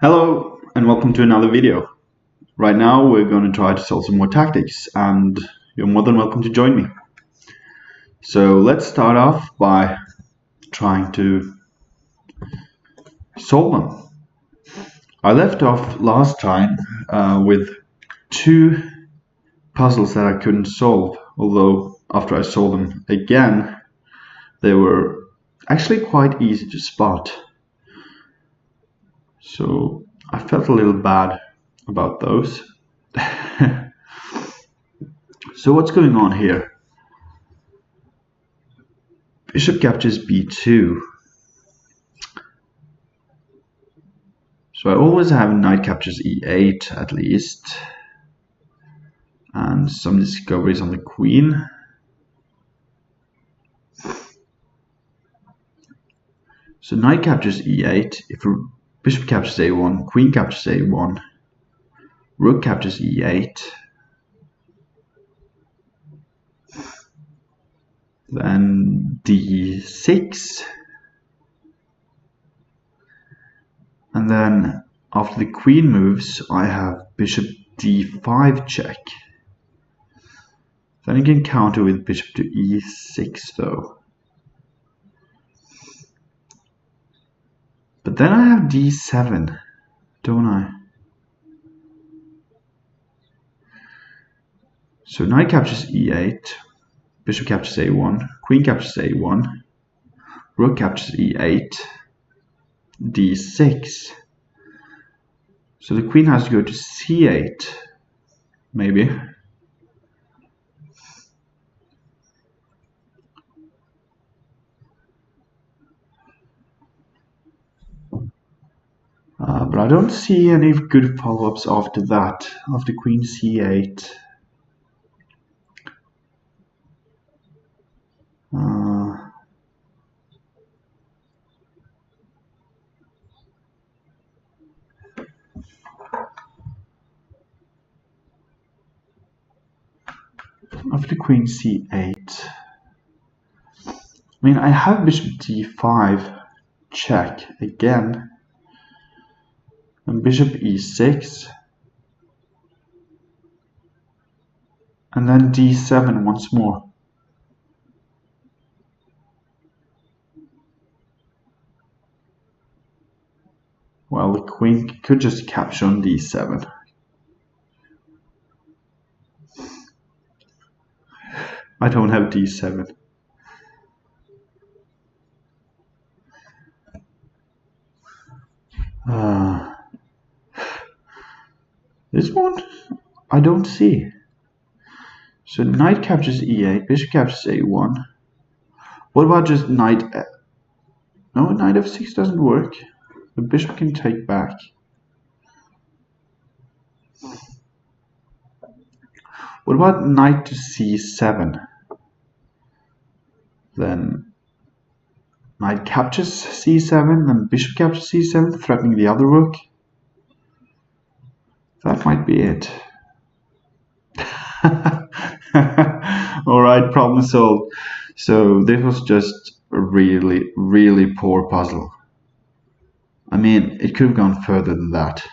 Hello and welcome to another video. Right now we're going to try to solve some more tactics and you're more than welcome to join me. So let's start off by trying to solve them. I left off last time with two puzzles that I couldn't solve, although after I solved them again they were actually quite easy to spot. So I felt a little bad about those. So what's going on here? Bishop captures b2. So I always have knight captures e8 at least. And some discoveries on the queen. So knight captures e8. If bishop captures a1, queen captures a1, rook captures e8. Then d6. And then after the queen moves, I have bishop d5 check. Then you can counter with bishop to e6 though. But then I have d7, don't I? So knight captures e8, bishop captures a1, queen captures a1, rook captures e8, d6. So the queen has to go to c8, maybe. But I don't see any good follow-ups after that, after queen c8. After queen c8, I mean, I have bishop d5 check again, and bishop e6, and then d7 once more. Well, the queen could just capture on d7. I don't have d7. This one I don't see. So knight captures e8, bishop captures a1. What about just knight? No, knight f6 doesn't work. The bishop can take back. What about knight to c7? Then knight captures c7, then bishop captures c7, threatening the other rook. That might be it. Alright, problem solved. So this was just a really, really poor puzzle. I mean, it could have gone further than that.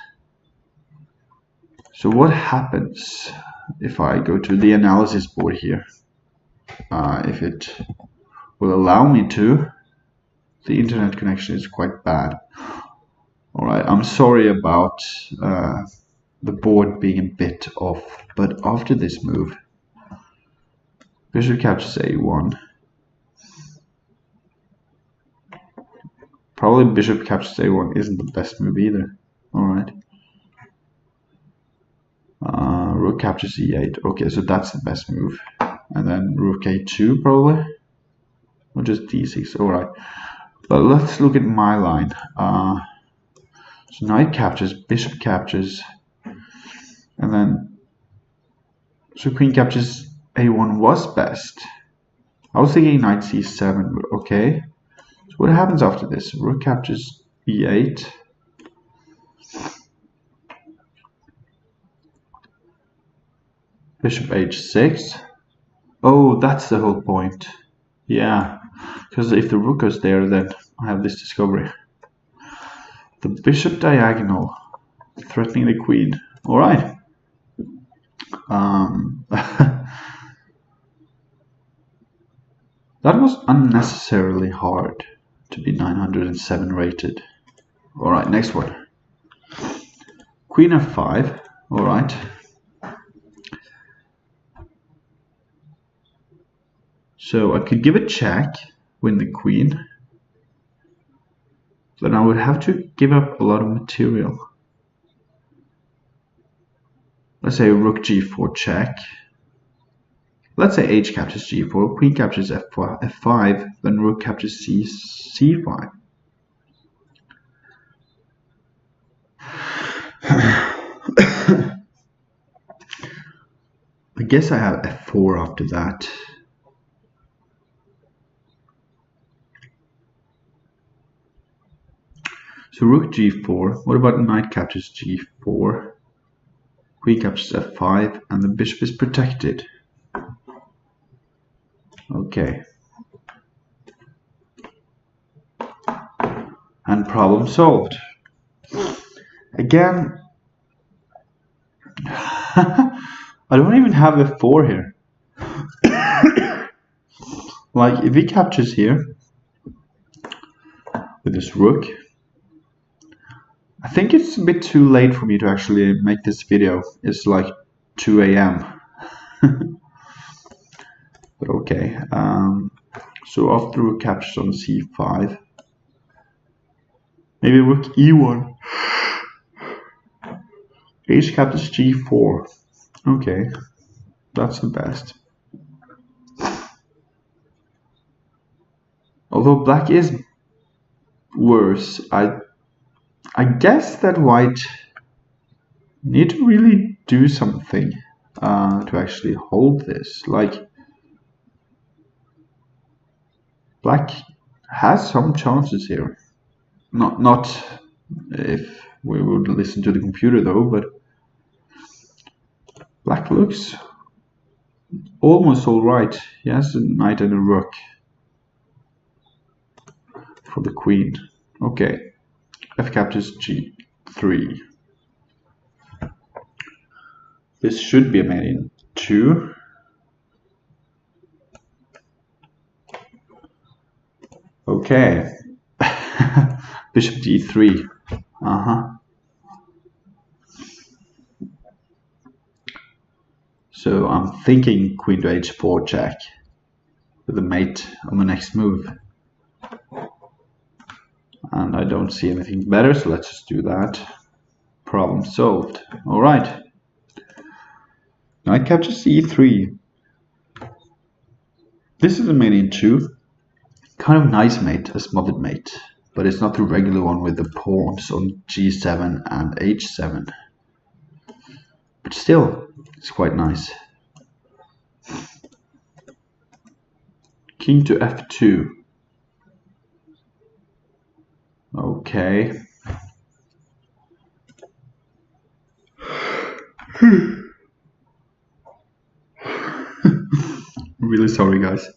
So what happens if I go to the analysis board here? If it will allow me to. The internet connection is quite bad. Alright, I'm sorry about the board being a bit off, but after this move, bishop captures a1. Probably bishop captures a1 isn't the best move either. Alright. Rook captures e8. Okay, so that's the best move. And then rook a2 probably. Or just d6. Alright. But let's look at my line. So knight captures, bishop captures. And then so queen captures a1 was best. I was thinking knight c7, but okay. So what happens after this? Rook captures e8. Bishop h6. Oh, that's the whole point. Yeah, because if the rook goes there, then I have this discovery. The bishop diagonal, threatening the queen. All right. That was unnecessarily hard to be 907 rated. All right, next one. Queen f5. All right. So I could give a check, win the queen. Then I would have to give up a lot of material. Let's say rook g4 check. Let's say h captures g4, queen captures f5, then rook captures c5. I guess I have f4 after that. So rook g4, what about knight captures g4? Queen captures f5, and the bishop is protected. Okay. And problem solved. Again, I don't even have f4 here. Like, if he captures here with this rook, I think it's a bit too late for me to actually make this video. It's like 2 AM. But okay. So after rook captures on c5, maybe rook e1. H captures g4. Okay, that's the best. Although black is worse, I guess that white need to really do something to actually hold this. Like, black has some chances here. Not if we would listen to the computer though, but black looks almost all right. He has a knight and a rook for the queen. Okay. F captures g3. This should be a mate in 2. Okay. Bishop d3. So I'm thinking queen to h4 check with a mate on the next move. And I don't see anything better, so let's just do that. Problem solved. All right. Knight captures e3. This is a mate in 2. Kind of nice mate, a smothered mate, but it's not the regular one with the pawns on g7 and h7. But still, it's quite nice. King to f2. Okay. Really sorry, guys.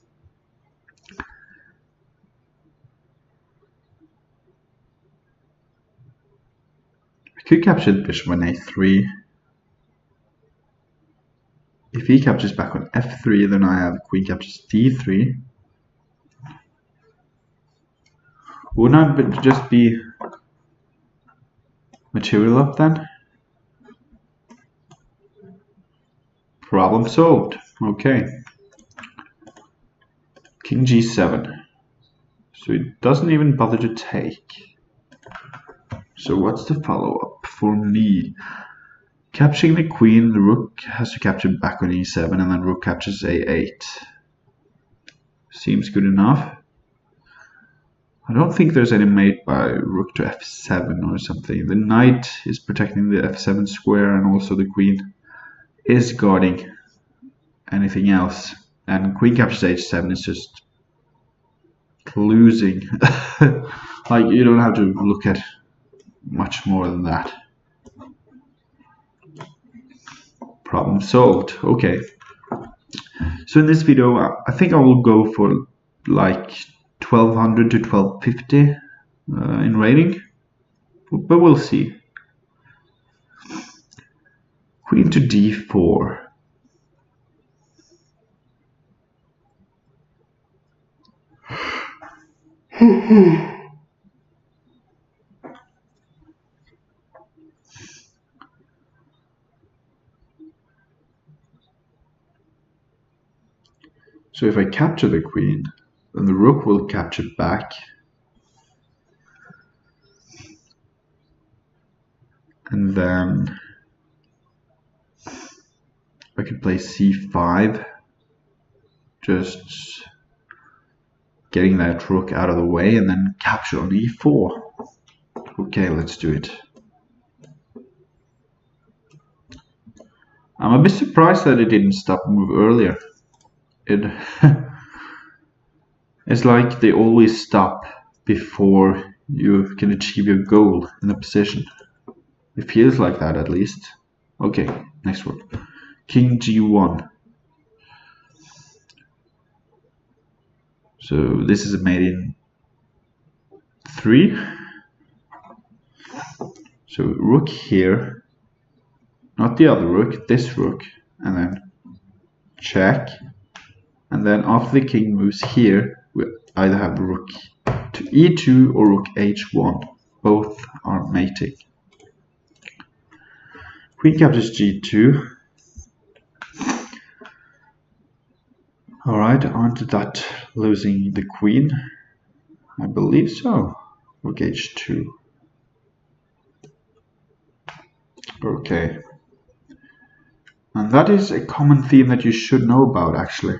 I could capture the bishop on a3. If he captures back on f3, then I have queen captures d3. Wouldn't I just be material up then? Problem solved. Okay. King g7. So it doesn't even bother to take. So what's the follow-up for me? Capturing the queen, the rook has to capture back on e7, and then rook captures a8. Seems good enough. I don't think there's any mate by rook to f7 or something. The knight is protecting the f7 square, and also the queen is guarding anything else. And queen captures h7 is just losing. Like, you don't have to look at much more than that. Problem solved. Okay. So in this video, I think I will go for like 1200 to 1250 in rating. but we'll see. Queen to d4. So if I capture the queen, then the rook will capture back. And then I could play c5, just getting that rook out of the way, and then capture on e4. Okay, let's do it. I'm a bit surprised that it didn't stop move earlier. It's like they always stop before you can achieve your goal in a position. It feels like that at least. Okay, next one. King g1. So this is a mate in 3. So rook here, not the other rook, this rook, and then check. And then after the king moves here, we either have rook to e2 or rook h1. Both are mating. Queen captures g2. Alright, aren't that losing the queen? I believe so. Rook h2. Okay. And that is a common theme that you should know about, actually.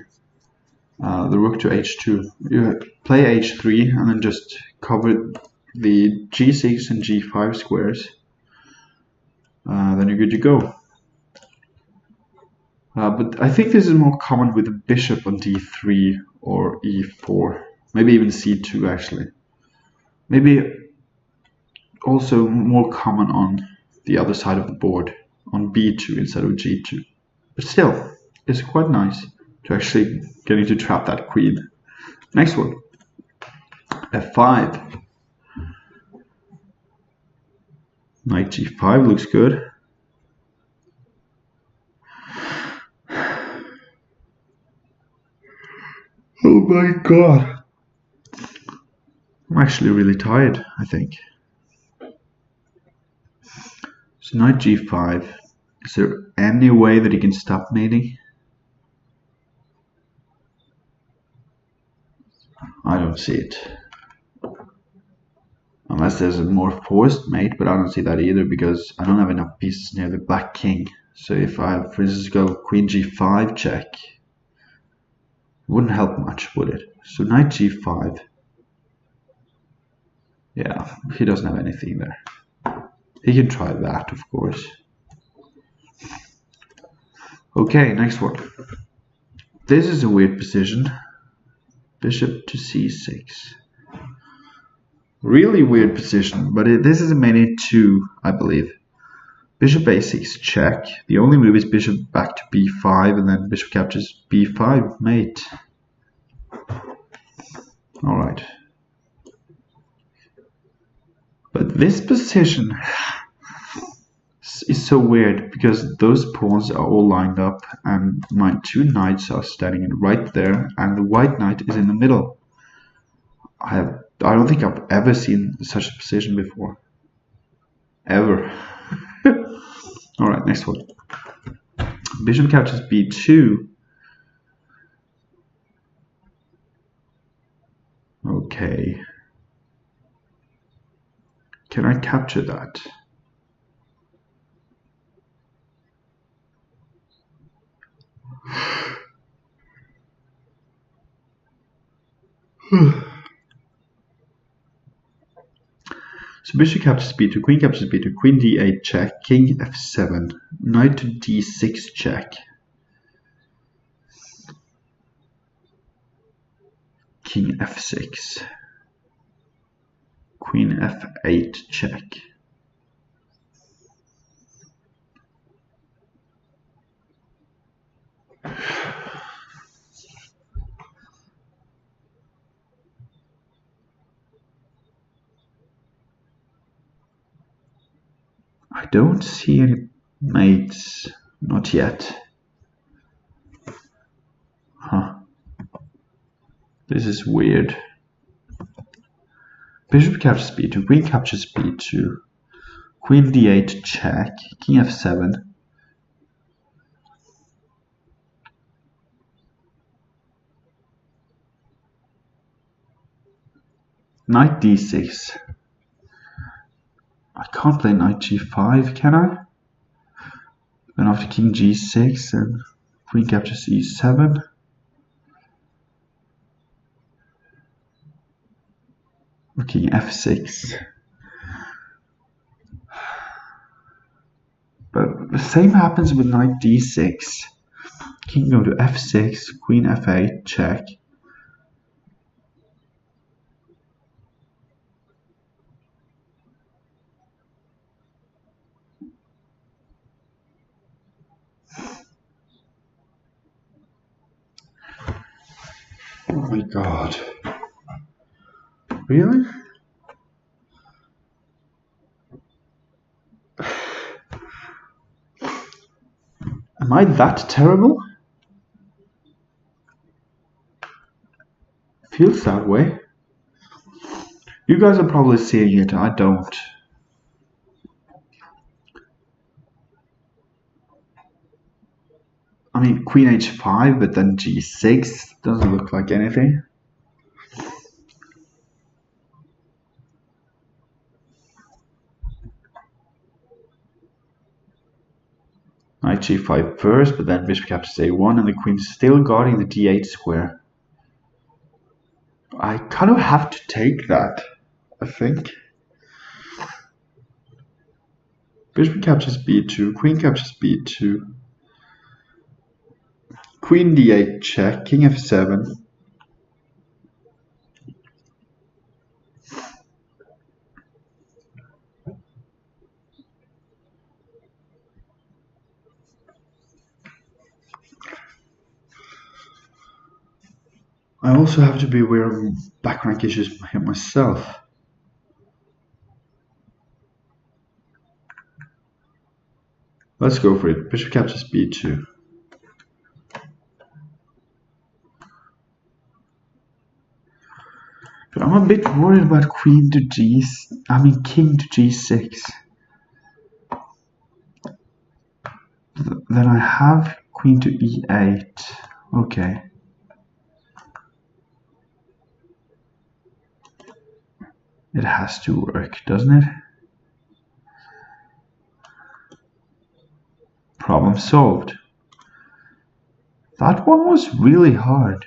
The rook to h2. You play h3 and then just cover the g6 and g5 squares. Then you're good to go. But I think this is more common with the bishop on d3 or e4. Maybe even c2 actually. Maybe also more common on the other side of the board, on b2 instead of g2. But still, it's quite nice to actually getting to trap that queen. Next one, f5. Knight g5 looks good. Oh my god. I'm actually really tired, I think. So knight g5. Is there any way that he can stop mating? I don't see it. Unless there's a more forced mate, but I don't see that either because I don't have enough pieces near the black king. So if I, for instance, go queen g5 check, wouldn't help much, would it? So knight g5. Yeah, he doesn't have anything there. He can try that, of course. Okay, next one. This is a weird position. Bishop to c6. Really weird position, but this is a mate in 2, I believe. Bishop a6 check. The only move is bishop back to b5 and then bishop captures b5 mate. Alright. But this position is so weird because those pawns are all lined up and my 2 knights are standing right there and the white knight is in the middle. I don't think I've ever seen such a position before. Ever. Alright, next one. Bishop captures b2. Okay. Can I capture that? So bishop captures b2, queen captures b2, queen d8 check, king f7, knight to d6 check. King f6, queen f8 check. I don't see any mates, not yet. Huh. This is weird. Bishop captures b2, queen captures b2, queen d8 check, king f7. Knight d6. I can't play knight g5, can I? Then after king g6 and queen captures e7. Or king f6. But the same happens with knight d6. King go to f6, queen f8, check. Oh my god. Really? Am I that terrible? Feels that way. You guys are probably seeing it, I don't. I mean, queen h5, but then g6 doesn't look like anything. Knight g5 first, but then bishop captures a1, and the queen's still guarding the d8 square. I kind of have to take that, I think. Bishop captures b2, queen captures b2, queen d8 check, king f7. I also have to be aware of back rank issues myself. Let's go for it. Bishop captures b2. But I'm a bit worried about king to g6. Then I have queen to e8. Okay. It has to work, doesn't it? Problem solved. That one was really hard.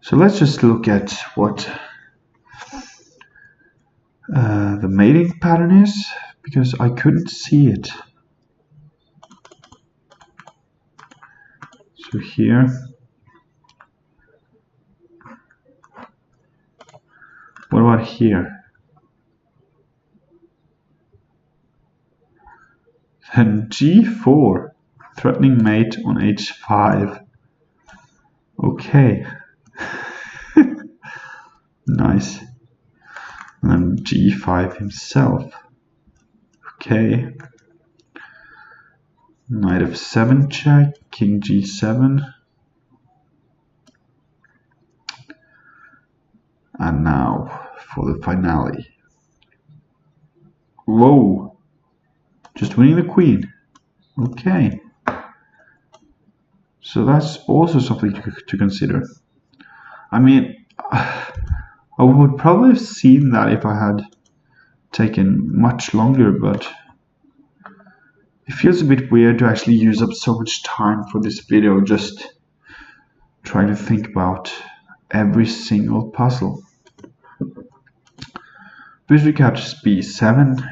So let's just look at what the mating pattern is, because I couldn't see it. So here, what about here? Then g4, threatening mate on h5. Okay. Nice. And then g5 himself. Okay. Knight f7 check, king g7. And now for the finale. Whoa! Just winning the queen. Okay. So that's also something to consider. I mean, I would probably have seen that if I had taken much longer, but it feels a bit weird to actually use up so much time for this video just trying to think about every single puzzle. Bishop captures b7.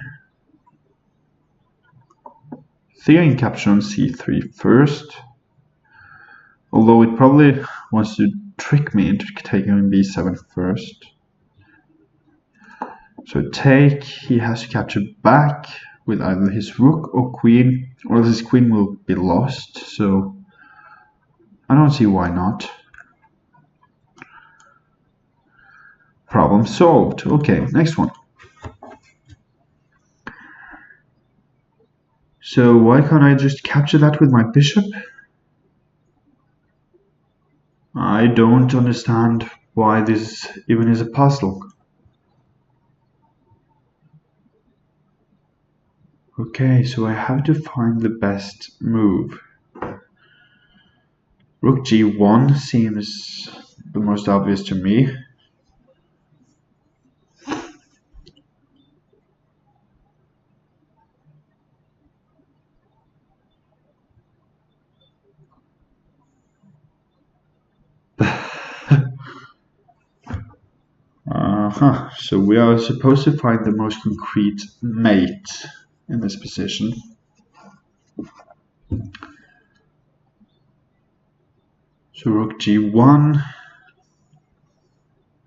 Theory capture on c3 first. Although it probably wants to trick me into taking on b7 first. So take, he has to capture back with either his rook or queen, or else his queen will be lost, so I don't see why not. Problem solved. Okay, next one. So why can't I just capture that with my bishop? I don't understand why this even is a puzzle. Okay, so I have to find the best move. Rook g1 seems the most obvious to me. So we are supposed to find the most concrete mate in this position. So rook g1,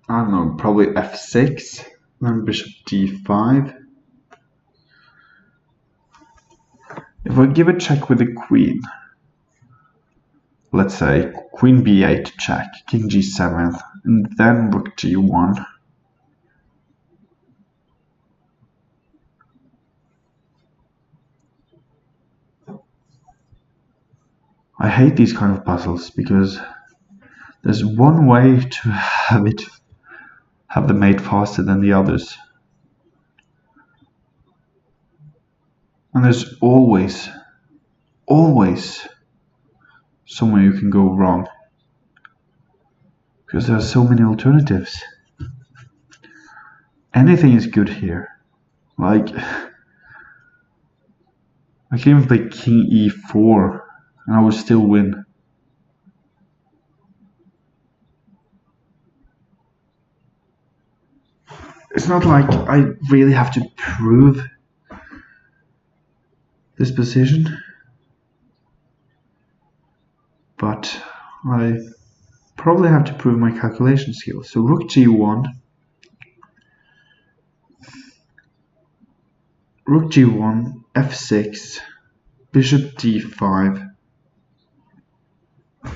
I don't know, probably f6, then bishop d5. If I give a check with the queen, let's say queen b8 check, king g7, and then rook g1. I hate these kind of puzzles because there's one way to have the mate faster than the others. And there's always somewhere you can go wrong. Because there are so many alternatives. Anything is good here. Like, I can even play king e4 and I would still win. It's not like I really have to prove this position, but I probably have to prove my calculation skills. So rook g1, rook g1, f6, bishop d5.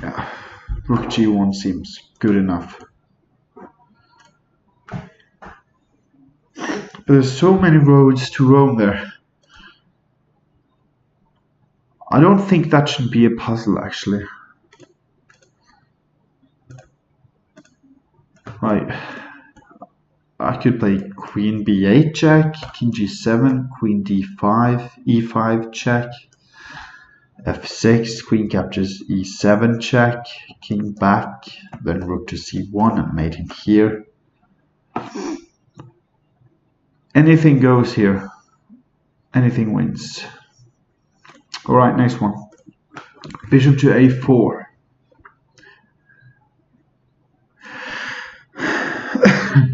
Yeah, rook g1 seems good enough. But there's so many roads to Rome there. I don't think that should be a puzzle, actually. Right. I could play queen b8 check, king g7, queen d5, e5 check, f6, queen captures e7 check, king back, then rook to c1 and mate in here. Anything goes here. Anything wins. Alright, next one. Bishop to a4.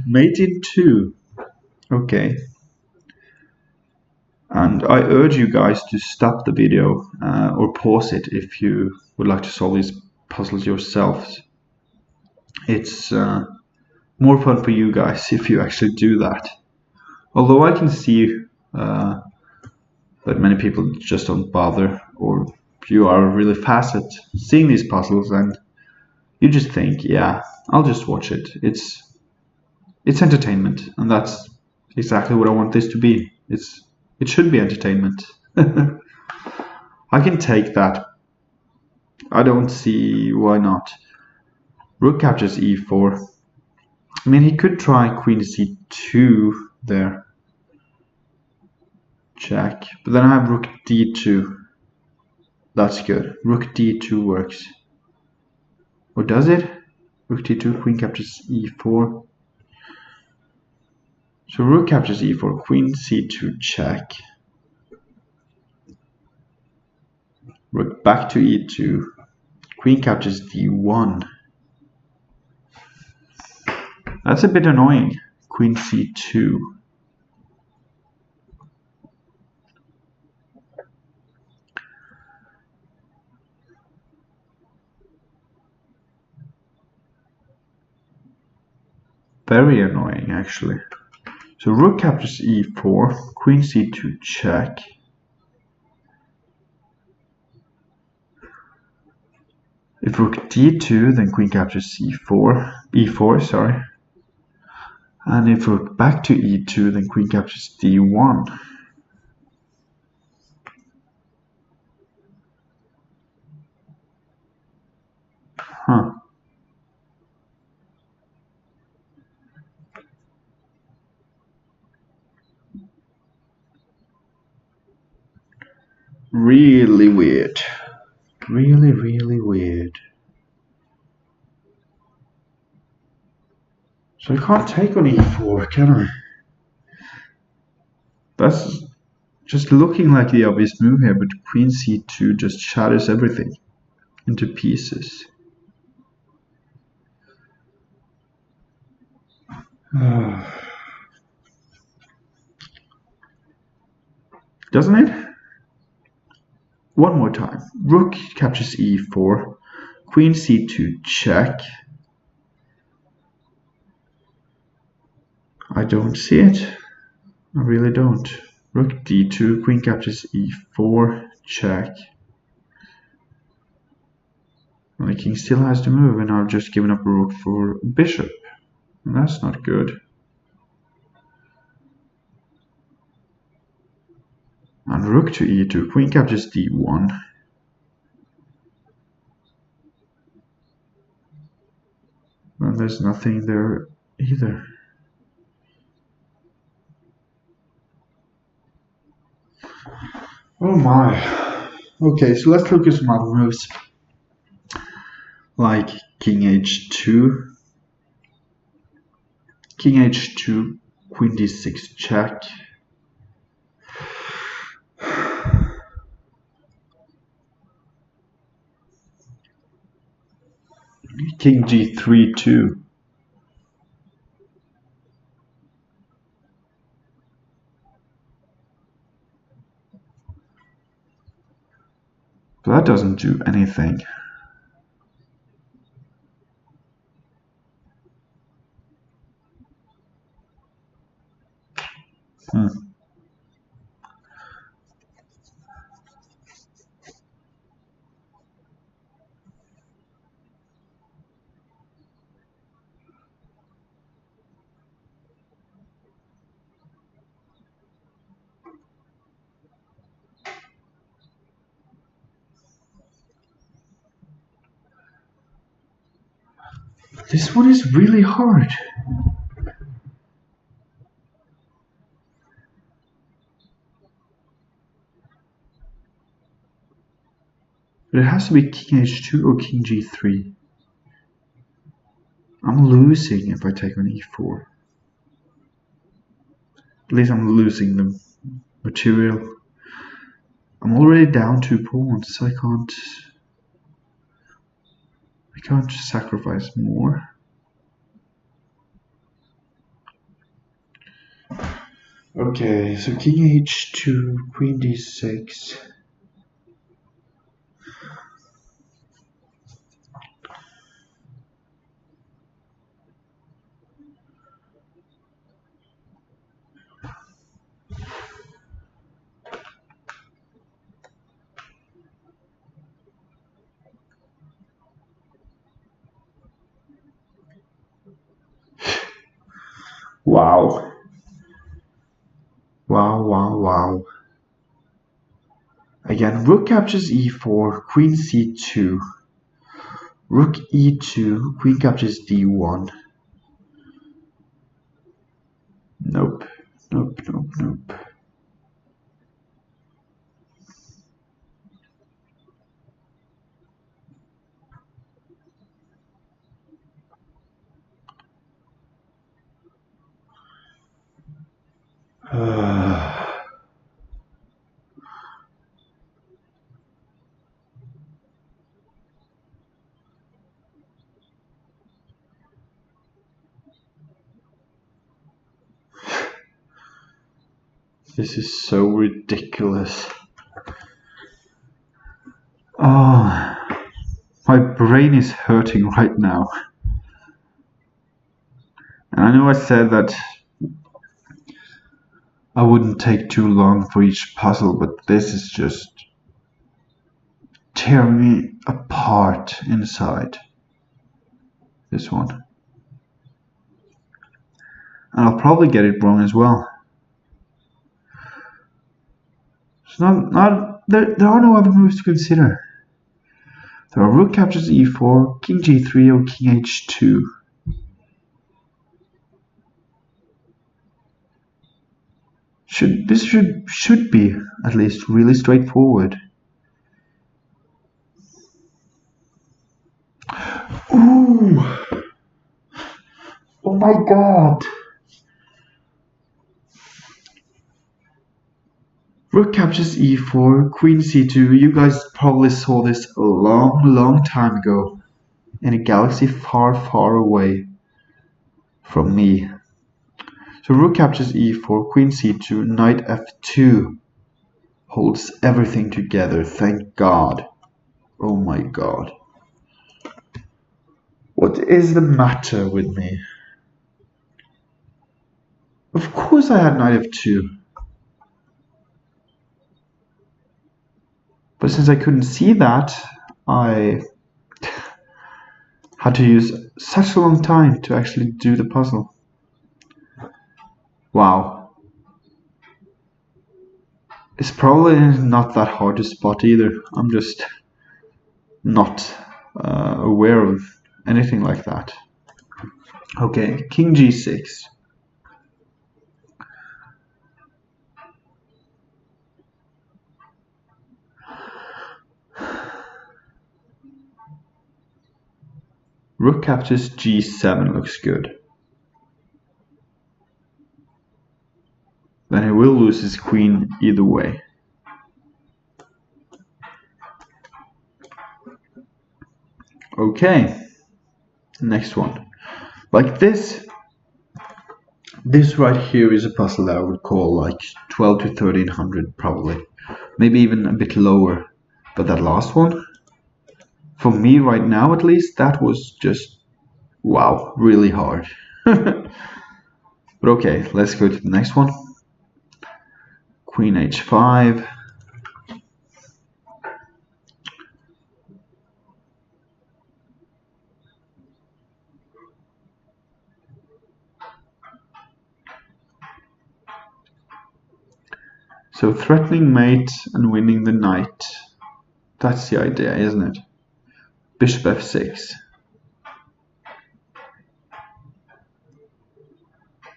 Mate in 2. Okay. And I urge you guys to stop the video or pause it if you would like to solve these puzzles yourselves. It's more fun for you guys if you actually do that. Although I can see that many people just don't bother, or you are really fast at seeing these puzzles and you just think, yeah, I'll just watch it. It's entertainment, and that's exactly what I want this to be. It should be entertainment. I can take that. I don't see why not. Rook captures e4. I mean, he could try queen c2 there. Check. But then I have rook d2. That's good. Rook d2 works. Or does it? Rook d2, queen captures e4. So rook captures e4, queen c2 check. Rook back to e2, queen captures d1. That's a bit annoying. Queen c2. Very annoying, actually. So rook captures e4, queen c2 check. If rook d2, then queen captures e4, sorry. And if rook back to e2, then queen captures d1. Really weird. Really, really weird. So I can't take on e4, can I? That's just looking like the obvious move here, but queen c2 just shatters everything into pieces. Doesn't it? One more time. Rook captures e4, queen c2 check. I don't see it. I really don't. Rook d2, queen captures e4, check. And the king still has to move, and I've just given up a rook for bishop. And that's not good. And rook to e2, queen captures d1. And there's nothing there either. Oh my. Okay, so let's look at some other moves. Like king h2. King h2, queen d6 check. King g3 too. But that doesn't do anything. This one is really hard. But it has to be king h2 or king g3. I'm losing if I take on e4. At least I'm losing the material. I'm already down 2 pawns, so I can't sacrifice more. Okay, so king h2, queen d6. Wow. Wow. Again, rook captures e4, queen c2, rook e2, queen captures d1. Nope. This is so ridiculous. Oh, my brain is hurting right now. And I know I said that I wouldn't take too long for each puzzle, but this is just tearing me apart inside. This one. And I'll probably get it wrong as well. So there are no other moves to consider. There are rook captures e4, king g3 or king h2. This should be at least really straightforward. Ooh! Oh my god! Rook captures e4, queen c2. You guys probably saw this a long time ago in a galaxy far away from me. So rook captures e4, queen c2, knight f2 holds everything together, thank God. Oh my god. What is the matter with me? Of course I had knight f2. But since I couldn't see that, I had to use such a long time to actually do the puzzle. Wow. It's probably not that hard to spot either. I'm just not aware of anything like that. Okay, king g6. Rook captures g7 looks good. Then he will lose his queen either way. Okay, next one. Like this right here is a puzzle that I would call like 12 to 1300 probably. Maybe even a bit lower. But that last one, for me right now at least, that was just, wow, really hard. But okay, let's go to the next one. Queen h5. So threatening mate and winning the knight. That's the idea, isn't it? Bishop f6.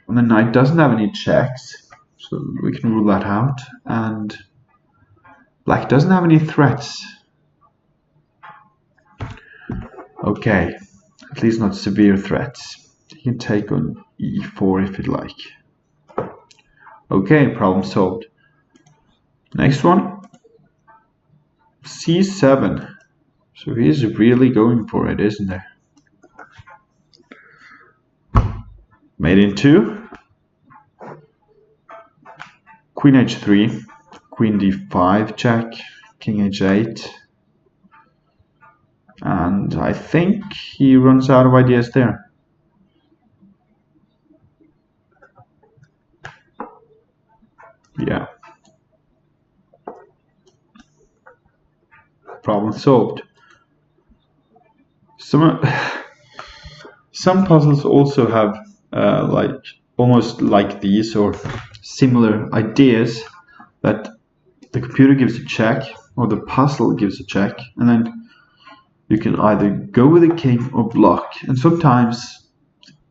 And the knight doesn't have any checks, so we can rule that out. And black doesn't have any threats. Okay, at least not severe threats. He can take on e4 if he'd like. Okay, problem solved. Next one, c7. So he's really going for it, isn't there? Mate in 2. Queen h3, queen d5 check, king h8. And I think he runs out of ideas there. Yeah. Problem solved. Some puzzles also have like almost like these or similar ideas that the computer gives a check or the puzzle gives a check, and then you can either go with the king or block. And sometimes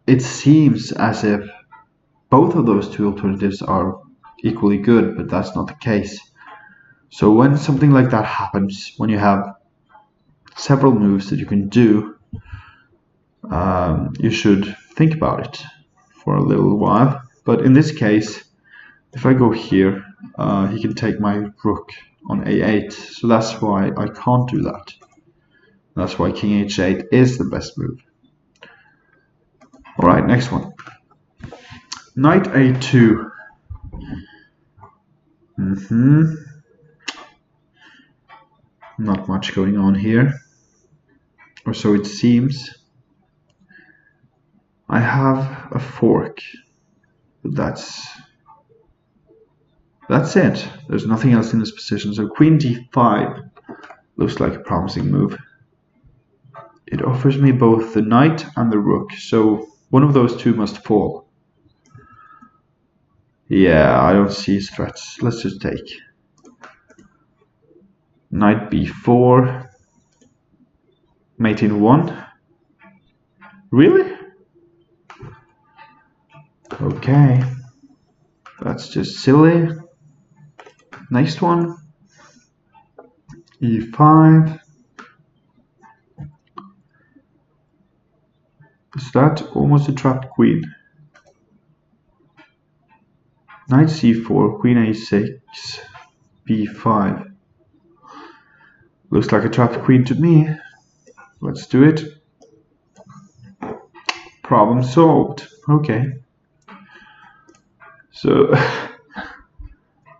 it seems as if both of those two alternatives are equally good, but that's not the case. So when something like that happens, when you have several moves that you can do, you should think about it for a little while. But in this case, if I go here, he can take my rook on a8, so that's why I can't do that. That's why king h8 is the best move. Alright, next one. Knight a2. Not much going on here, or so it seems. I have a fork, but that's it. There's nothing else in this position. So queen d5 looks like a promising move. It offers me both the knight and the rook, so one of those two must fall. Yeah, I don't see his threats. Let's just take. Knight b4. Mate in 1. Really? Okay. That's just silly. Next one. E5. Is that almost a trapped queen? Knight c4, queen a6, b5. Looks like a trapped queen to me. Let's do it. Problem solved. Okay. So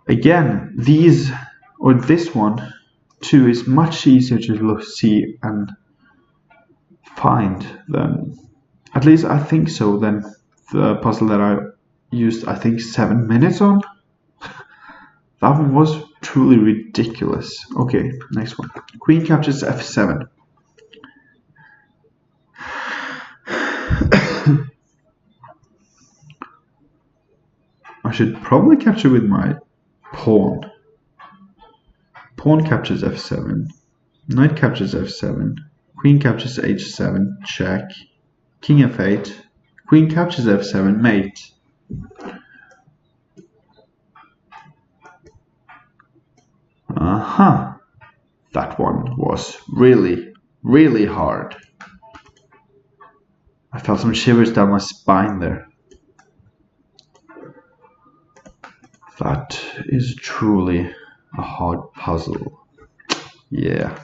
again, these or this one too is much easier to see and find than, at least I think so, than the puzzle that I used I think 7 minutes on. That one was truly ridiculous. Okay, next one. Queen captures f7. I should probably capture with my pawn. Pawn captures f7. Knight captures f7. Queen captures h7. Check. King f8. Queen captures f7. Mate. That one was really, really hard. I felt some shivers down my spine there. That is truly a hard puzzle. Yeah.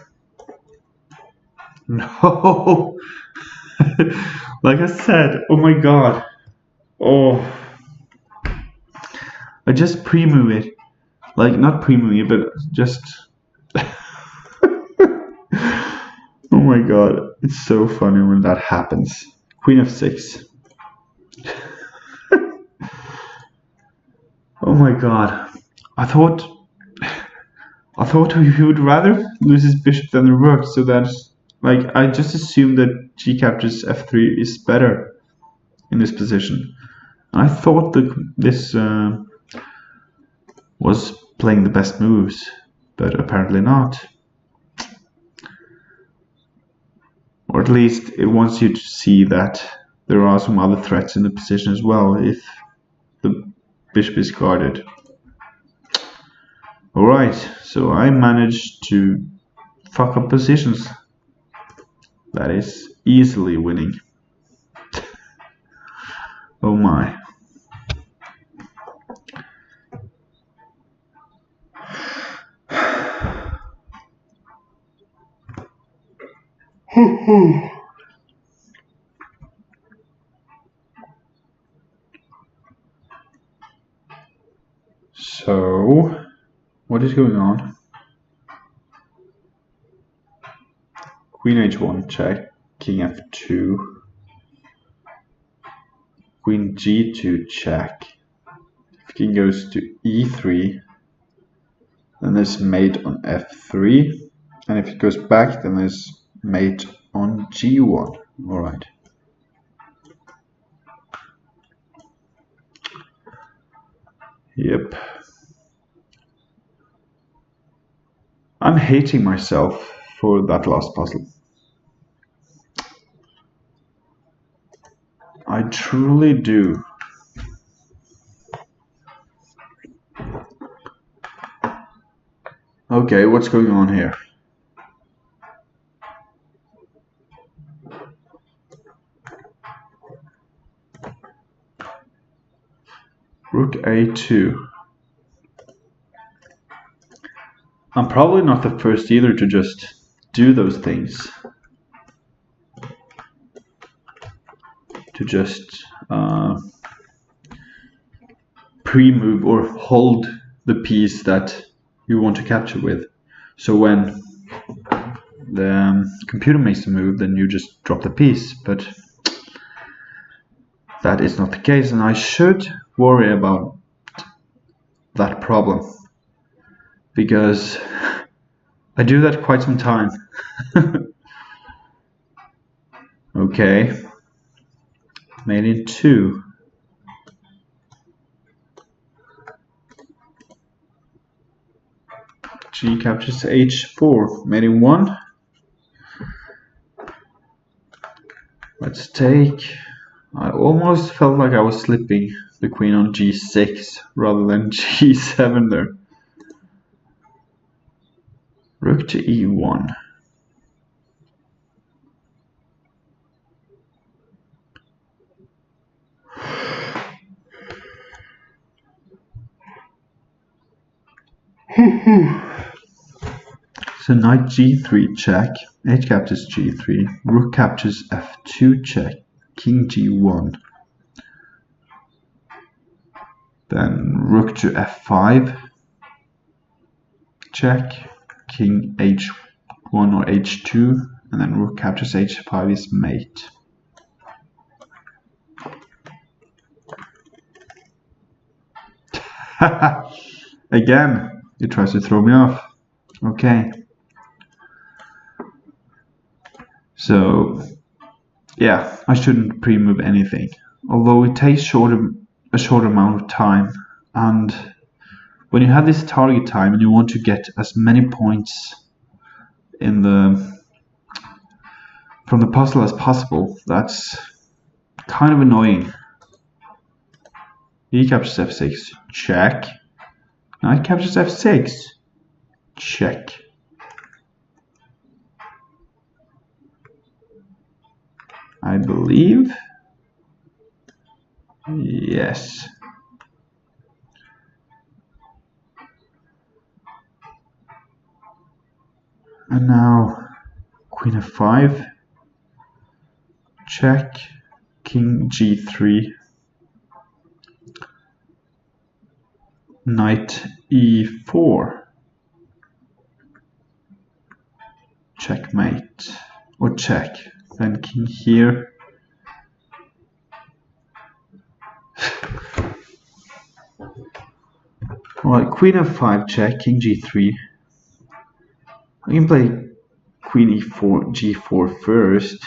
No! Like I said, oh my god. Oh. I just pre-move it. Like, not pre-move it, but just... Oh my god. It's so funny when that happens. Queen f6. Oh my god. I thought he would rather lose his bishop than the rook, so that, like, I just assumed that g captures f3 is better in this position. And I thought that this was playing the best moves, but apparently not. Or at least it wants you to see that there are some other threats in the position as well if the bishop is guarded. Alright, so I managed to fuck up positions. That is easily winning. Oh my. So, what is going on? Queen h1 check, king f2, queen g2 check. If king goes to e3, then there's mate on f3, and if it goes back, then there's mate on g1. Alright. Yep. I'm hating myself for that last puzzle. I truly do. Okay, what's going on here? Rook a2. I'm probably not the first either to just do those things. To just pre-move or hold the piece that you want to capture with. So when the computer makes the move, then you just drop the piece. But that is not the case, and I should worry about that problem, because I do that quite some time. Okay, made in 2. G captures h4, made in 1. Let's take. I almost felt like I was slipping the queen on g6 rather than g7 there. Rook to e1. So knight g3 check, h captures g3, rook captures f2 check, king g1. Then rook to f5 check, king h1 or h2, and then rook captures h5 is mate. Again, it tries to throw me off. Okay. So, yeah, I shouldn't pre-move anything. Although it takes a short amount of time, and when you have this target time and you want to get as many points in from the puzzle as possible, that's kind of annoying. E captures f6, check. Knight captures f6, check. I believe. Yes. And now queen f5, check, king g3, knight e4, checkmate, or check, then king here. Alright, queen f5 check, king g3. I can play queen e4, g4 first,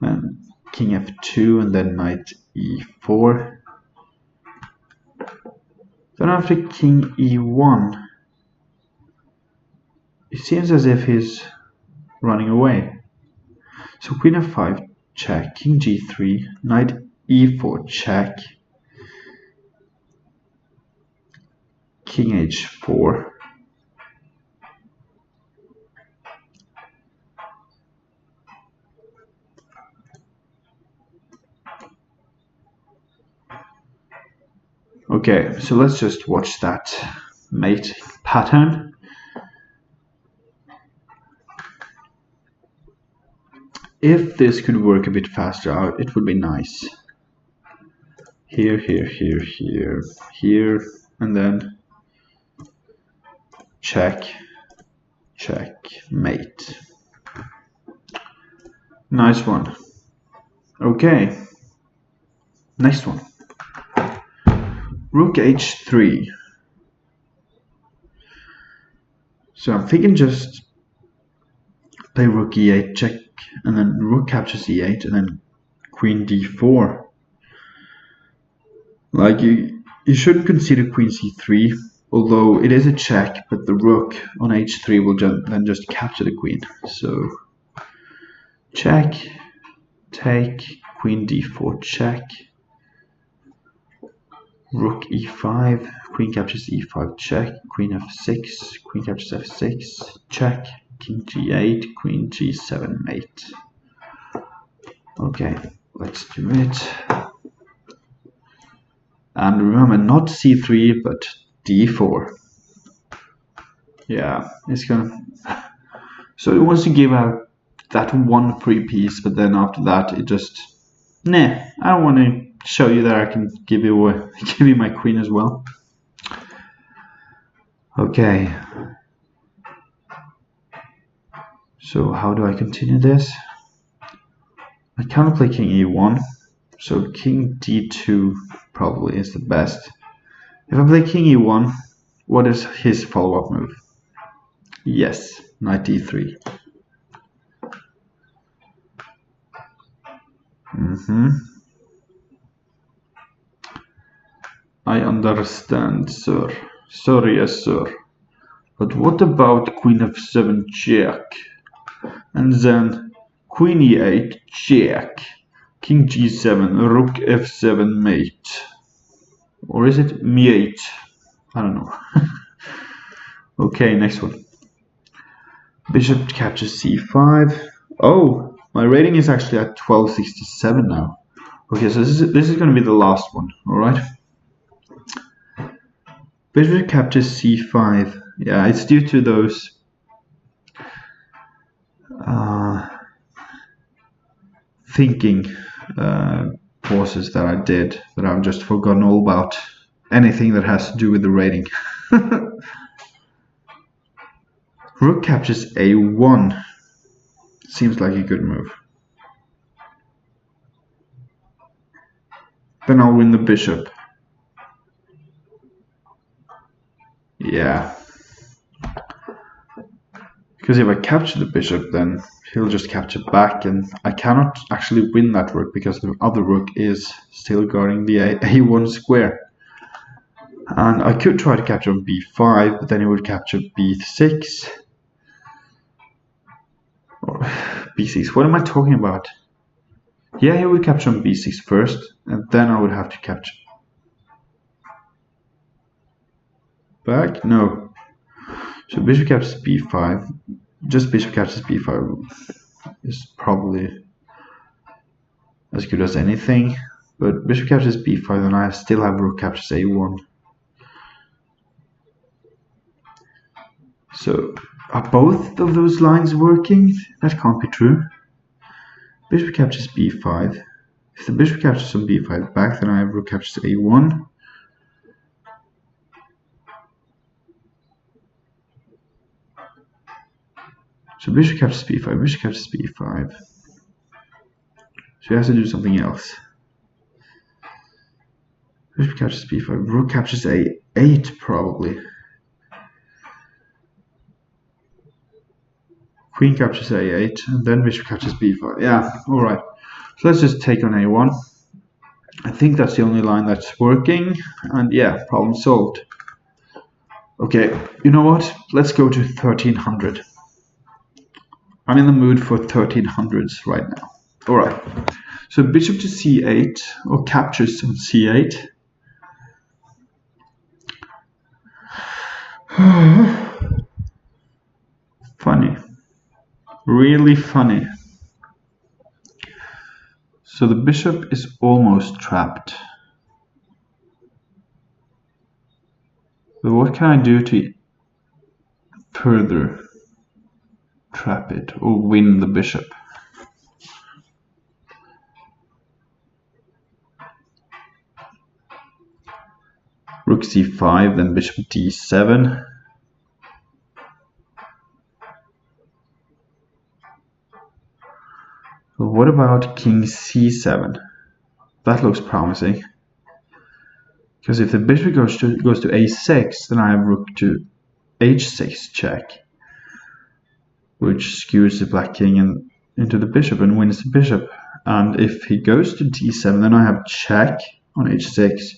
then king f2, and then knight e4. Then after king e1, it seems as if he's running away. So queen f5 check, king g3, knight e4 check, king h4. Okay, so let's just watch that mate pattern. If this could work a bit faster out, it would be nice. Here, here, here, here, here, and then check, check, mate. Nice one. Okay, next one. Rook h3. So I'm thinking just play rook e8 check, and then rook captures e8, and then queen d4. Like you shouldn't consider queen c3, although it is a check, but the rook on h3 will then just capture the queen. So check, take, queen d4 check, rook e5, queen captures e5 check, queen f6, queen captures f6 check, king g8, queen g7 mate. Okay, let's do it. And remember, not c3 but d4. Yeah, it's gonna. So it wants to give out that one free piece, but then after that it just, nah, I don't want to show you that I can give you my queen as well. Okay. So how do I continue this? I can't play king e1, so king d2 probably is the best. If I play king e1, what is his follow-up move? Yes, knight d3. I understand, sir. Sorry, yes, sir. But what about queen f7 check? And then queen e8 check, king g7, rook f7 mate. Or is it me8? I don't know. Okay, next one. Bishop captures c5. Oh, my rating is actually at 1267 now. Okay, so this is going to be the last one, alright? Bishop captures c5. Yeah, it's due to those thinking pauses that I did, that I've just forgotten all about anything that has to do with the rating. Rook captures a1. Seems like a good move. Then I'll win the bishop. Yeah. Because if I capture the bishop, then he'll just capture back, and I cannot actually win that rook because the other rook is still guarding the a1 square. And I could try to capture on b5, but then he would capture b6. Or b6, what am I talking about? Yeah, he would capture on b6 first, and then I would have to capture back? No. So bishop captures b5. Just bishop captures b5 is probably as good as anything. But bishop captures b5, then I still have rook captures a1. So are both of those lines working? That can't be true. Bishop captures b5. If the bishop captures on b5 back, then I have rook captures a1. So bishop captures b5, bishop captures b5. So he has to do something else. Bishop captures b5, rook captures a8 probably. Queen captures a8, and then bishop captures b5. Yeah, alright. So let's just take on a1. I think that's the only line that's working, and yeah, problem solved. Okay, you know what? Let's go to 1300. I'm in the mood for 1300s right now. Alright, so bishop to c8, or captures on c8. Funny. Really funny. So the bishop is almost trapped. But what can I do to further trap it or win the bishop? Rook c5, then bishop d7. So what about king c7? That looks promising. Because if the bishop goes to a6, then I have rook to h6 check, which skews the black king into the bishop and wins the bishop. And if he goes to d7, then I have check on h6.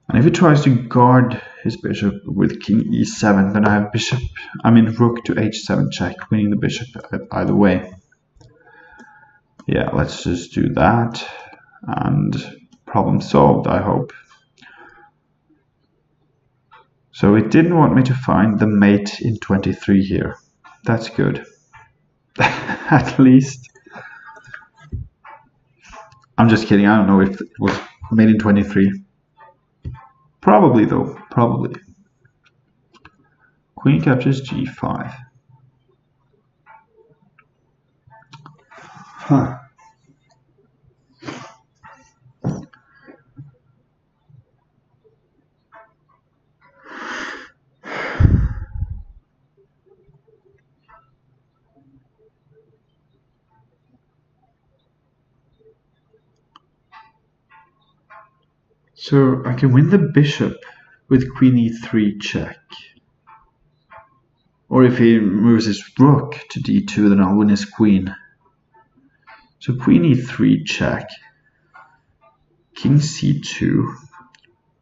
And if he tries to guard his bishop with king e7, then I have rook to h7 check, winning the bishop either way. Yeah, let's just do that, and problem solved, I hope. So it didn't want me to find the mate in 23 here. That's good. At least. I'm just kidding, I don't know if it was made in 23. Probably though, probably. Queen captures g5. Huh. So I can win the bishop with queen e3 check. Or if he moves his rook to d2, then I'll win his queen. So queen e3 check, king c2,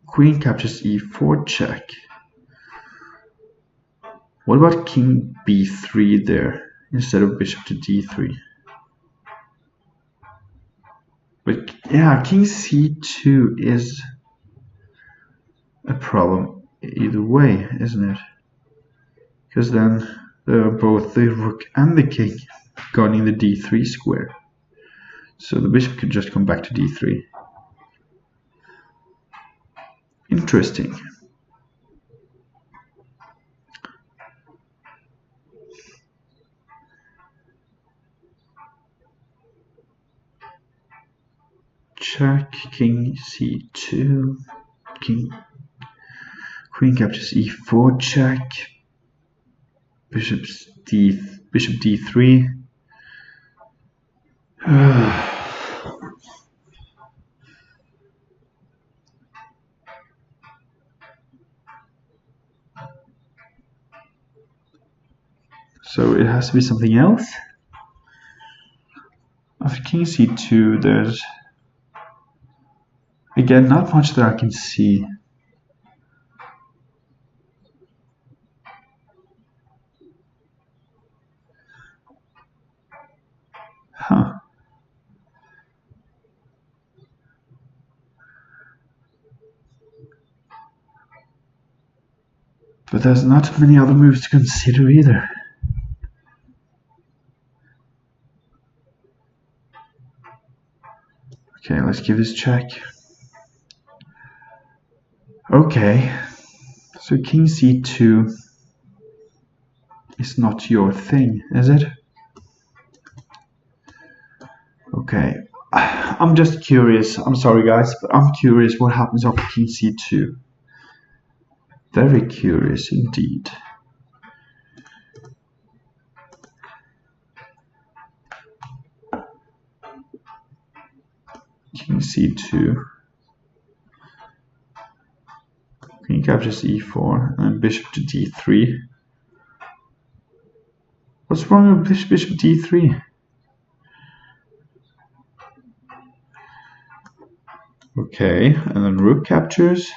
queen captures e4 check. What about king b3 there instead of bishop to d3? But yeah, king c2 is a problem either way, isn't it? Because then both the rook and the king guarding the d3 square. So the bishop could just come back to d3. Interesting. Check, king c2, queen captures e4, check, bishop d3. So it has to be something else. After king c2, there's again not much that I can see. Huh. But there's not many other moves to consider either. Okay, let's give this check. Okay, so king c2 is not your thing, is it? Okay, I'm just curious. I'm sorry guys, but I'm curious what happens after king c2. Very curious indeed. King c2. Queen captures e4 and bishop to d3. What's wrong with bishop d3? Okay, and then rook captures.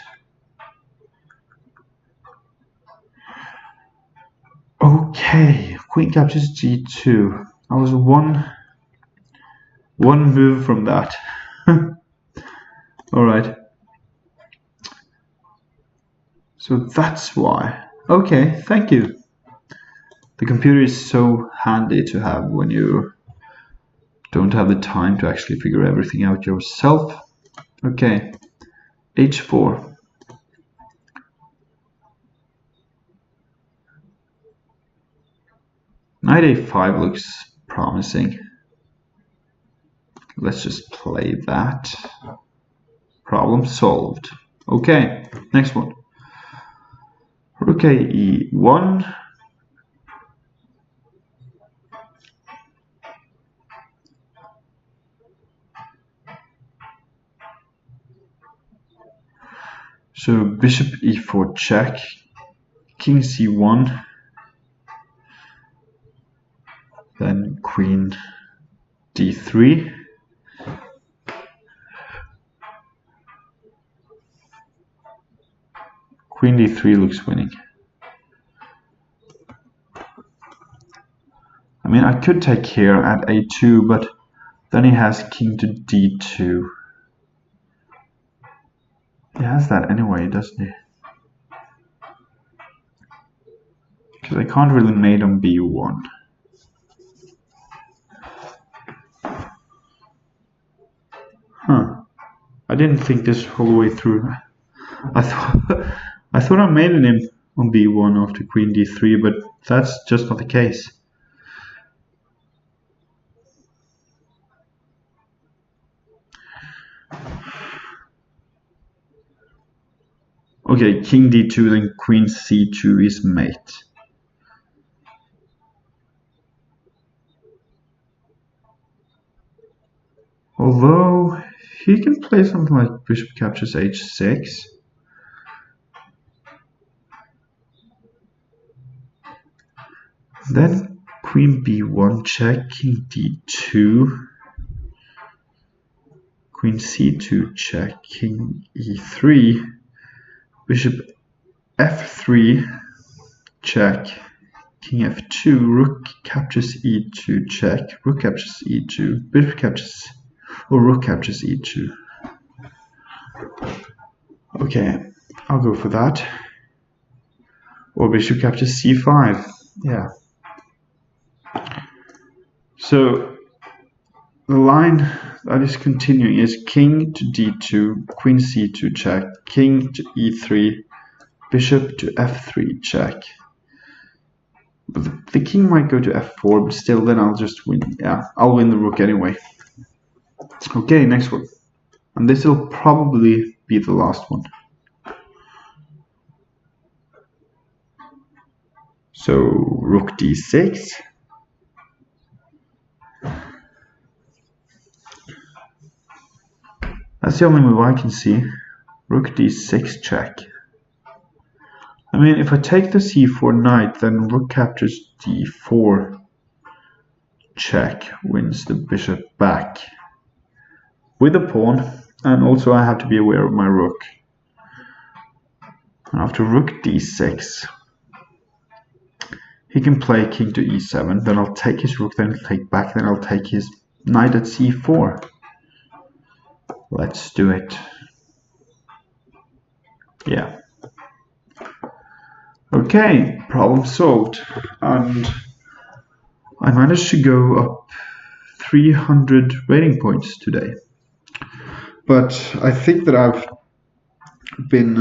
Okay, queen captures g2. I was one move from that. All right. So that's why. Okay, thank you. The computer is so handy to have when you don't have the time to actually figure everything out yourself. Okay, h4. Knight a5 looks promising. Let's just play that. Problem solved. Okay, next one. Rook a e1. So bishop e4 check, king c1, then queen d3. Queen d3 looks winning. I mean, I could take here at a2, but then he has king to d2. He has that anyway, doesn't he? Because I can't really mate on b1. Huh. I didn't think this all the way through. I thought I mated him on b1 after queen d3, but that's just not the case. Okay, king d2, then queen c2 is mate. Although he can play something like bishop captures h6. Then queen b1 check, king d2. Queen c2 check, king e3. Bishop f3 check, king f2, rook captures e2 check, rook captures e2, bishop captures. Or rook captures e2. Okay, I'll go for that. Or bishop captures c5. Yeah. So the line that is continuing is king to d2, queen c2 check, king to e3, bishop to f3 check. But the king might go to f4, but still then I'll just win. Yeah, I'll win the rook anyway. Okay, next one. And this will probably be the last one. So rook d6. That's the only move I can see. Rook d6 check. I mean, if I take the c4 knight, then rook captures d4 check, wins the bishop back with a pawn, and also I have to be aware of my rook. And after rook d6, he can play king to e7, then I'll take his rook, then take back, then I'll take his knight at c4. Let's do it. Yeah. Okay, problem solved. And I managed to go up 300 rating points today. But I think that I've been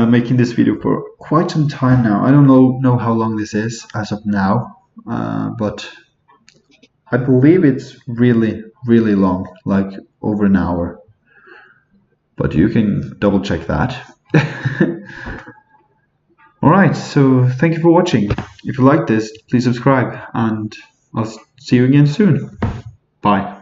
making this video for quite some time now. I don't know how long this is as of now, but I believe it's really long, like over an hour. But you can double check that. Alright, so thank you for watching. If you like this, please subscribe, and I'll see you again soon. Bye.